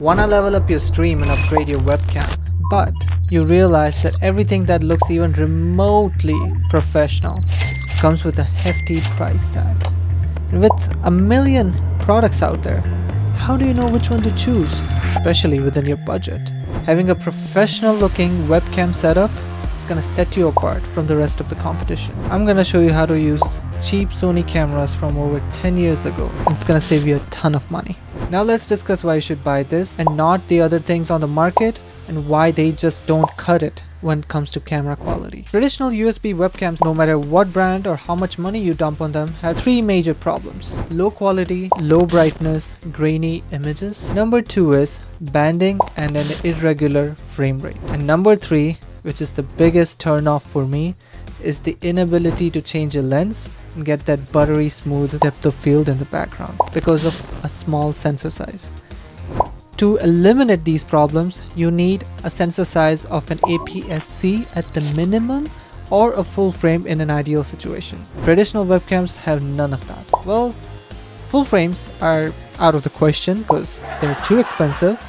Wanna level up your stream and upgrade your webcam, but you realize that everything that looks even remotely professional comes with a hefty price tag. And with a million products out there, how do you know which one to choose, especially within your budget? Having a professional looking webcam setup is gonna set you apart from the rest of the competition. I'm gonna show you how to use cheap Sony cameras from over 10 years ago. It's gonna save you a ton of money. Now let's discuss why you should buy this and not the other things on the market, and why they just don't cut it when it comes to camera quality. Traditional USB webcams, no matter what brand or how much money you dump on them, have three major problems: low quality, low brightness, grainy images. Number two is banding and an irregular frame rate. And number three, which is the biggest turn off for me, is the inability to change a lens and get that buttery smooth depth of field in the background because of a small sensor size. To eliminate these problems, you need a sensor size of an APS-C at the minimum, or a full frame in an ideal situation. Traditional webcams have none of that. Well, full frames are out of the question because they're too expensive,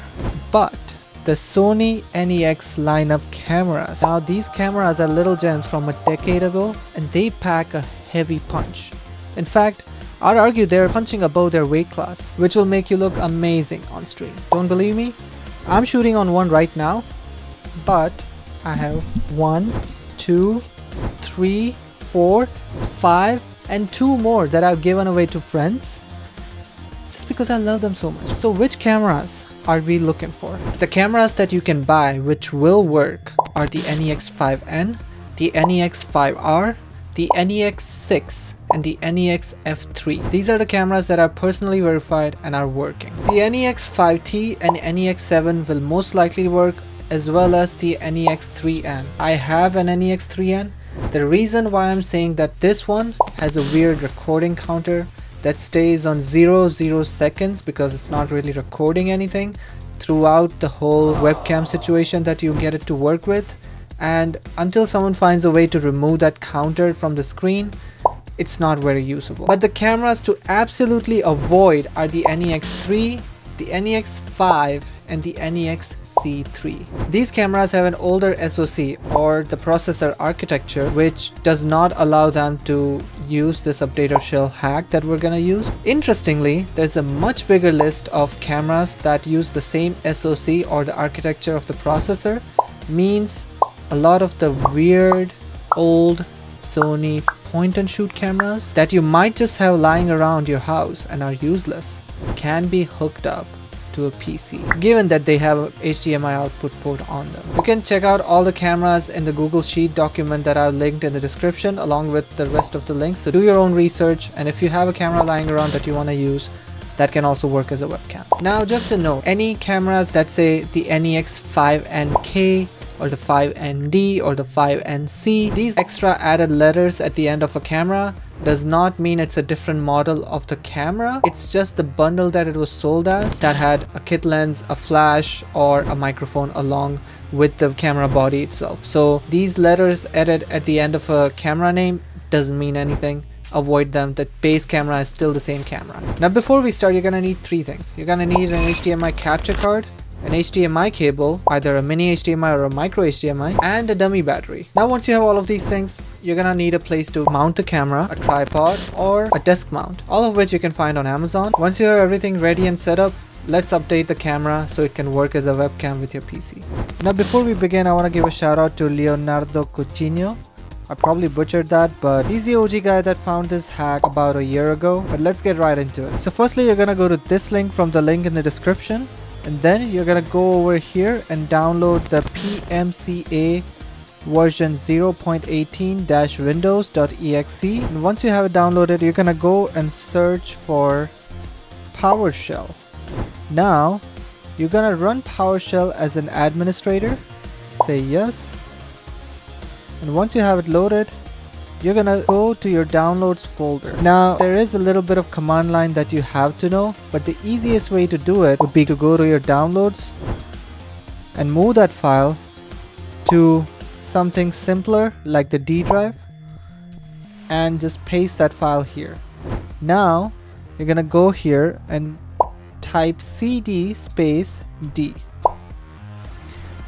but the Sony NEX lineup cameras. Now these cameras are little gems from a decade ago, and they pack a heavy punch. In fact, I'd argue they're punching above their weight class, which will make you look amazing on stream. Don't believe me? I'm shooting on one right now, but I have 1, 2, 3, 4, 5, and 2 more that I've given away to friends just because I love them so much. So which cameras are we looking for? The cameras that you can buy which will work are the NEX5N, the NEX5R, the NEX6, and the NEX F3. These are the cameras that are personally verified and are working. The NEX5T and NEX7 will most likely work, as well as the NEX3N. I have an NEX3N. The reason why I'm saying that this one has a weird recording counter that stays on 0 seconds, because it's not really recording anything throughout the whole webcam situation that you get it to work with. And until someone finds a way to remove that counter from the screen, it's not very usable. But the cameras to absolutely avoid are the NEX3, the NEX5, and the NEX-C3. These cameras have an older SoC, or the processor architecture, which does not allow them to use this update of shell hack that we're gonna use. Interestingly, there's a much bigger list of cameras that use the same SoC or the architecture of the processor. Means a lot of the weird old Sony point and shoot cameras that you might just have lying around your house and are useless can be hooked up to a PC, given that they have a HDMI output port on them. You can check out all the cameras in the Google Sheet document that I've linked in the description, along with the rest of the links. So do your own research, and if you have a camera lying around that you want to use, that can also work as a webcam. Now just to note, any cameras that say the NEX5NK or the 5ND or the 5NC, these extra added letters at the end of a camera does not mean it's a different model of the camera. It's just the bundle that it was sold as that had a kit lens, a flash, or a microphone along with the camera body itself. So these letters added at the end of a camera name doesn't mean anything. Avoid them. The base camera is still the same camera. Now before we start, you're gonna need 3 things. You're gonna need an HDMI capture card, an HDMI cable, either a mini HDMI or a micro HDMI, and a dummy battery. Now once you have all of these things, you're gonna need a place to mount the camera, a tripod, or a desk mount, all of which you can find on Amazon. Once you have everything ready and set up, let's update the camera so it can work as a webcam with your PC. Now before we begin, I want to give a shout out to Leonardo Coutinho. I probably butchered that, but he's the OG guy that found this hack about a year ago. But let's get right into it. So firstly, you're gonna go to this link from the link in the description, and then you're gonna go over here and download the PMCA version 0.18-windows.exe. and once you have it downloaded, you're gonna go and search for PowerShell. Now you're gonna run PowerShell as an administrator, say yes, and once you have it loaded, you're gonna go to your downloads folder. Now there is a little bit of command line that you have to know, but the easiest way to do it would be to go to your downloads and move that file to something simpler like the D drive and just paste that file here. Now you're gonna go here and type CD space D.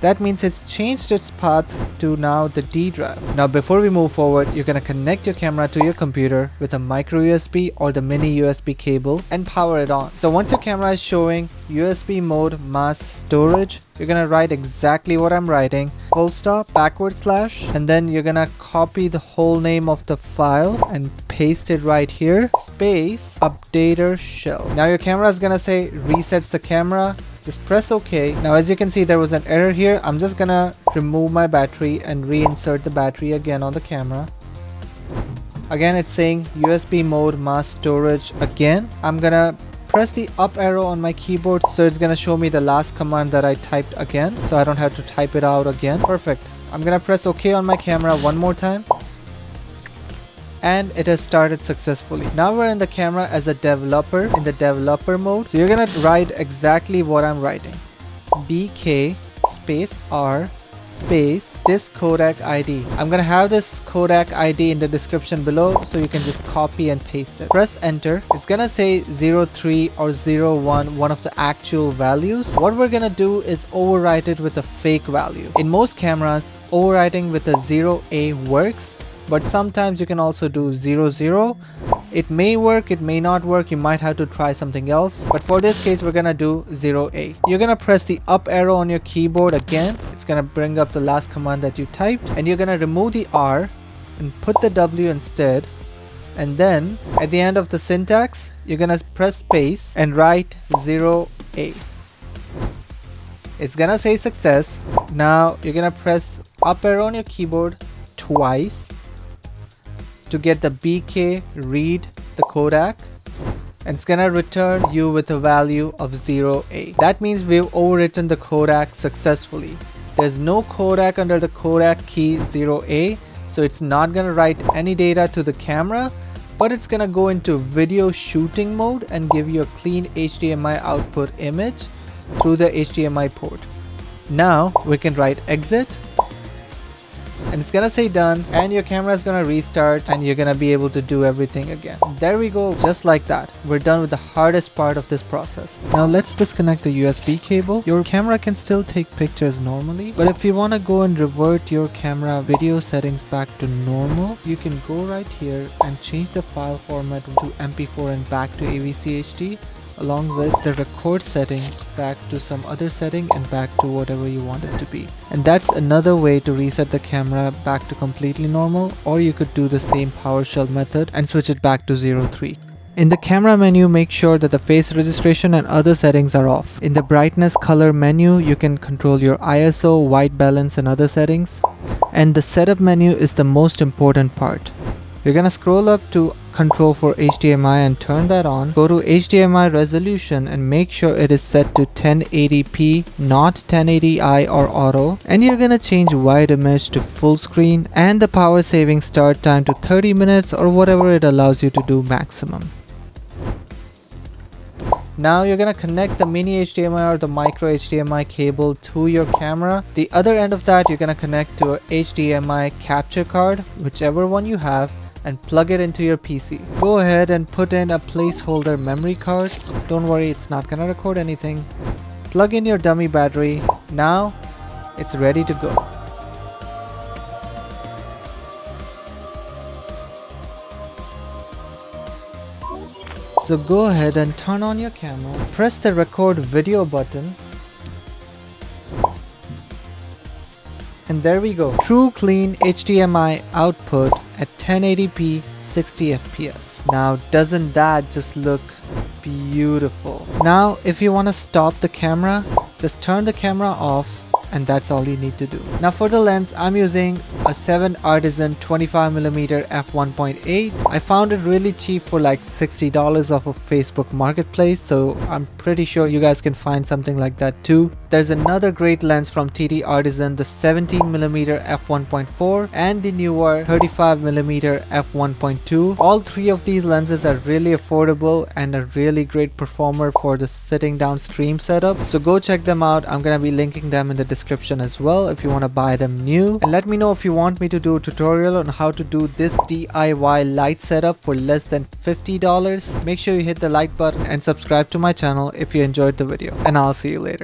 That means it's changed its path to now the D drive. Now before we move forward, you're gonna connect your camera to your computer with a micro USB or the mini USB cable and power it on. So once your camera is showing USB mode mass storage, you're gonna write exactly what I'm writing, full stop, backward slash, and then you're gonna copy the whole name of the file and paste it right here, space updater shell. Now your camera is gonna say resets the camera. Just press OK. Now as you can see, there was an error here. I'm just gonna remove my battery and reinsert the battery again on the camera. Again, it's saying USB mode mass storage again. I'm gonna press the up arrow on my keyboard, so it's gonna show me the last command that I typed again, so I don't have to type it out again. Perfect. I'm gonna press OK on my camera one more time, and it has started successfully. Now we're in the camera as a developer, in the developer mode. So you're gonna write exactly what I'm writing. BK space R space this codec ID. I'm gonna have this codec ID in the description below, so you can just copy and paste it. Press enter. It's gonna say 03 or 01, one of the actual values. What we're gonna do is overwrite it with a fake value. In most cameras, overwriting with a 0A works, but sometimes you can also do 00. It may work, it may not work, you might have to try something else, but for this case we're gonna do 0A. You're gonna press the up arrow on your keyboard again. It's gonna bring up the last command that you typed, and you're gonna remove the R and put the W instead, and then at the end of the syntax you're gonna press space and write 0A. It's gonna say success. Now you're gonna press up arrow on your keyboard twice to get the BK read the codec, and it's gonna return you with a value of 0A. That means we've overwritten the codec successfully. There's no codec under the codec key 0A, so it's not gonna write any data to the camera, but it's gonna go into video shooting mode and give you a clean HDMI output image through the HDMI port. Now we can write exit, and it's gonna say done, and your camera is gonna restart, and you're gonna be able to do everything again. There we go. Just like that, we're done with the hardest part of this process. Now let's disconnect the USB cable. Your camera can still take pictures normally, but if you want to go and revert your camera video settings back to normal, you can go right here and change the file format to MP4 and back to AVC HD, along with the record setting back to some other setting and back to whatever you want it to be. And that's another way to reset the camera back to completely normal, or you could do the same PowerShell method and switch it back to 03. In the camera menu, make sure that the face registration and other settings are off. In the brightness color menu, you can control your ISO, white balance and other settings. And the setup menu is the most important part. You're gonna scroll up to control for HDMI and turn that on. Go to HDMI resolution and make sure it is set to 1080p, not 1080i or auto. And you're gonna change wide image to full screen and the power saving start time to 30 minutes or whatever it allows you to do maximum. Now you're gonna connect the mini HDMI or the micro HDMI cable to your camera. The other end of that you're gonna connect to a HDMI capture card, whichever one you have, and plug it into your PC. Go ahead and put in a placeholder memory card. Don't worry, it's not gonna record anything. Plug in your dummy battery. Now it's ready to go. So go ahead and turn on your camera, press the record video button, and there we go. True clean HDMI output at 1080p 60 fps. Now doesn't that just look beautiful? Now if you want to stop the camera, just turn the camera off, and that's all you need to do. Now for the lens, I'm using a 7 Artisan 25mm f1.8. I found it really cheap for like $60 off of Facebook Marketplace, so I'm pretty sure you guys can find something like that too. there's another great lens from TD Artisan, the 17mm f1.4 and the newer 35mm f1.2. All three of these lenses are really affordable and a really great performer for the sitting down stream setup. So go check them out. I'm gonna be linking them in the description as well if you want to buy them new. And let me know if you want me to do a tutorial on how to do this DIY light setup for less than $50. Make sure you hit the like button and subscribe to my channel if you enjoyed the video. And I'll see you later.